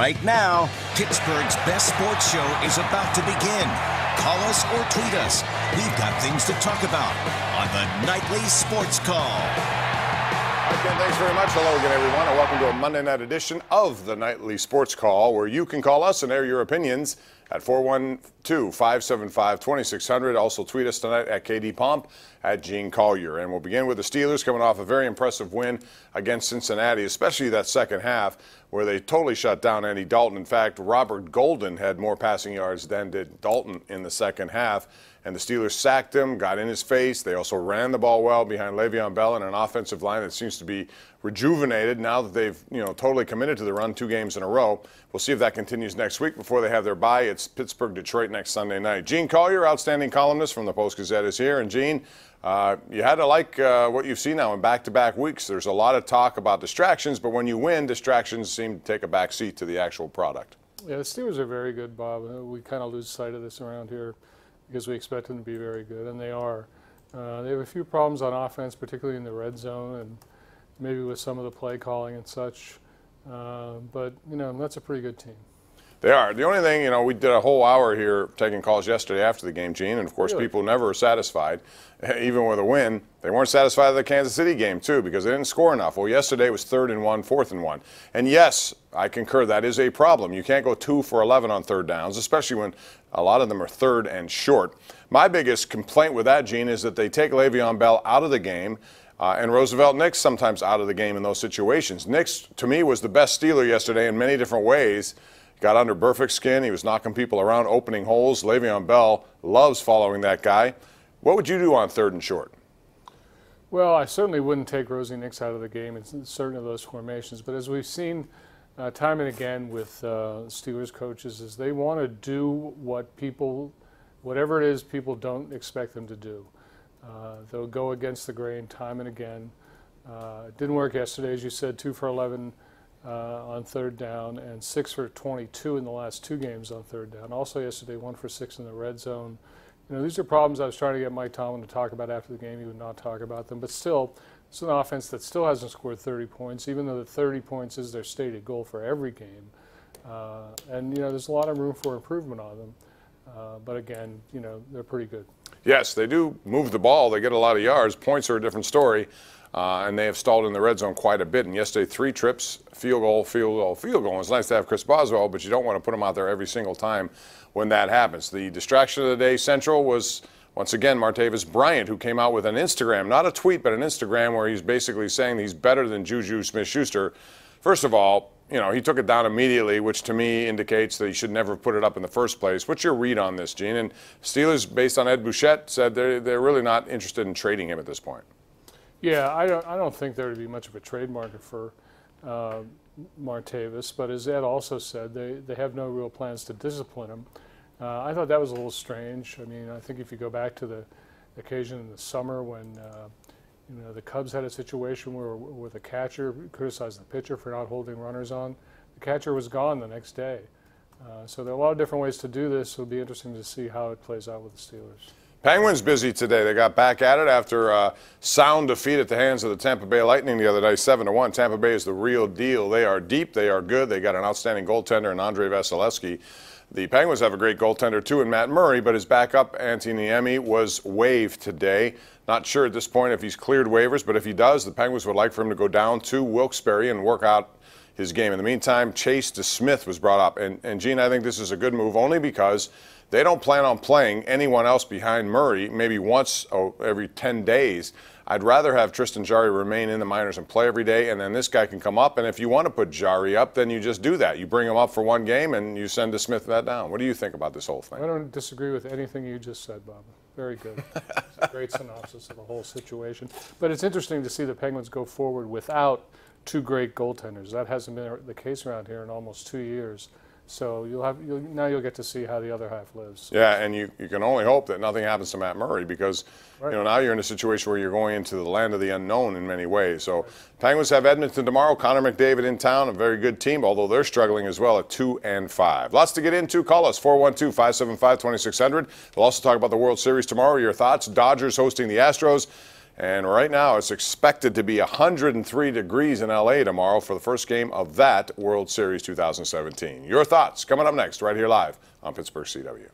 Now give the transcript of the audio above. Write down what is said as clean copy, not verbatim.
Right now, Pittsburgh's best sports show is about to begin. Call us or tweet us. We've got things to talk about on the Nightly Sports Call. Again, thanks very much. Hello again, everyone, and welcome to a Monday night edition of the Nightly Sports Call, where you can call us and air your opinions at 412-575-2600. Also tweet us tonight at KDPomp, at Gene Collier. And we'll begin with the Steelers coming off a very impressive win against Cincinnati, especially that second half where they totally shut down Andy Dalton. In fact, Robert Golden had more passing yards than did Dalton in the second half. And the Steelers sacked him, got in his face. They also ran the ball well behind Le'Veon Bell and an offensive line that seems to be rejuvenated now that they've, totally committed to the run 2 games in a row. We'll see if that continues next week before they have their bye. It's Pittsburgh, Detroit next Sunday night. Gene Collier, outstanding columnist from the Post-Gazette, is here. And Gene, you had to like what you've seen now in back-to-back weeks. There's a lot of talk about distractions, but when you win, distractions seem to take a back seat to the actual product. Yeah, the Steelers are very good, Bob. We kind of lose sight of this around here because we expect them to be very good, and they are. They have a few problems on offense, particularly in the red zone and maybe with some of the play calling and such. But, that's a pretty good team. They are. The only thing, we did a whole hour here taking calls yesterday after the game, Gene, and of course people never are satisfied, even with a win. They weren't satisfied with the Kansas City game, too, because they didn't score enough. Well, yesterday was 3rd and 1, 4th and 1. And yes, I concur, that is a problem. You can't go 2 for 11 on third downs, especially when a lot of them are third and short. My biggest complaint with that, Gene, is that they take Le'Veon Bell out of the game, and Roosevelt Nix sometimes out of the game in those situations. Nix, to me, was the best Steeler yesterday in many different ways. Got under Burfict's skin. He was knocking people around, opening holes. Le'Veon Bell loves following that guy. What would you do on 3rd and short? Well, I certainly wouldn't take Rosie Nix out of the game in certain of those formations. But as we've seen time and again with Steelers coaches, is they want to do whatever it is people don't expect them to do. They'll go against the grain time and again. It didn't work yesterday, as you said, 2 for 11 on third down and 6 for 22 in the last 2 games on third down. Also yesterday, 1 for 6 in the red zone. These are problems I was trying to get Mike Tomlin to talk about after the game. He would not talk about them. But still, it's an offense that still hasn't scored 30 points, even though the 30 points is their stated goal for every game. And there's a lot of room for improvement on them. But again, they're pretty good. Yes, they do move the ball. They get a lot of yards. Points are a different story. And they have stalled in the red zone quite a bit. And yesterday, 3 trips, field goal, field goal, field goal. It's nice to have Chris Boswell, but you don't want to put him out there every single time when that happens. The distraction of the day central was, once again, Martavis Bryant, who came out with an Instagram, not a tweet, but an Instagram where he's basically saying he's better than Juju Smith-Schuster. First of all, he took it down immediately, which to me indicates that he should never have put it up in the first place. What's your read on this, Gene? And Steelers, based on Ed Bouchette, said they're really not interested in trading him at this point. Yeah, I don't think there would be much of a trade market for Martavis, but as Ed also said, they have no real plans to discipline him. I thought that was a little strange. I mean, I think if you go back to the occasion in the summer when the Cubs had a situation where the catcher criticized the pitcher for not holding runners on, the catcher was gone the next day. So there are a lot of different ways to do this. It'll be interesting to see how it plays out with the Steelers. Penguins busy today. They got back at it after a sound defeat at the hands of the Tampa Bay Lightning the other day, 7-1. Tampa Bay is the real deal. They are deep. They are good. They got an outstanding goaltender in Andrei Vasilevsky. The Penguins have a great goaltender, too, in Matt Murray, but his backup, Antti Niemi, was waived today. Not sure at this point if he's cleared waivers, but if he does, the Penguins would like for him to go down to Wilkes-Barre and work out his game. In the meantime, Chase DeSmith was brought up. And Gene, I think this is a good move only because they don't plan on playing anyone else behind Murray, maybe once every 10 days. I'd rather have Tristan Jarry remain in the minors and play every day, and then this guy can come up. And if you want to put Jarry up, then you just do that. You bring him up for 1 game, and you send DeSmith that down. What do you think about this whole thing? I don't disagree with anything you just said, Bob. Very good. It's a great synopsis of the whole situation. But it's interesting to see the Penguins go forward without 2 great goaltenders. That hasn't been the case around here in almost 2 years. So now you'll get to see how the other half lives. Yeah, and you can only hope that nothing happens to Matt Murray because now you're in a situation where you're going into the land of the unknown in many ways. So Penguins have Edmonton tomorrow. Connor McDavid in town, a very good team, although they're struggling as well at 2-5. Lots to get into. Call us 412-575-2600. We'll also talk about the World Series tomorrow. Your thoughts? Dodgers hosting the Astros. And right now it's expected to be 103 degrees in LA tomorrow for the first game of that World Series 2017. Your thoughts coming up next right here live on Pittsburgh CW.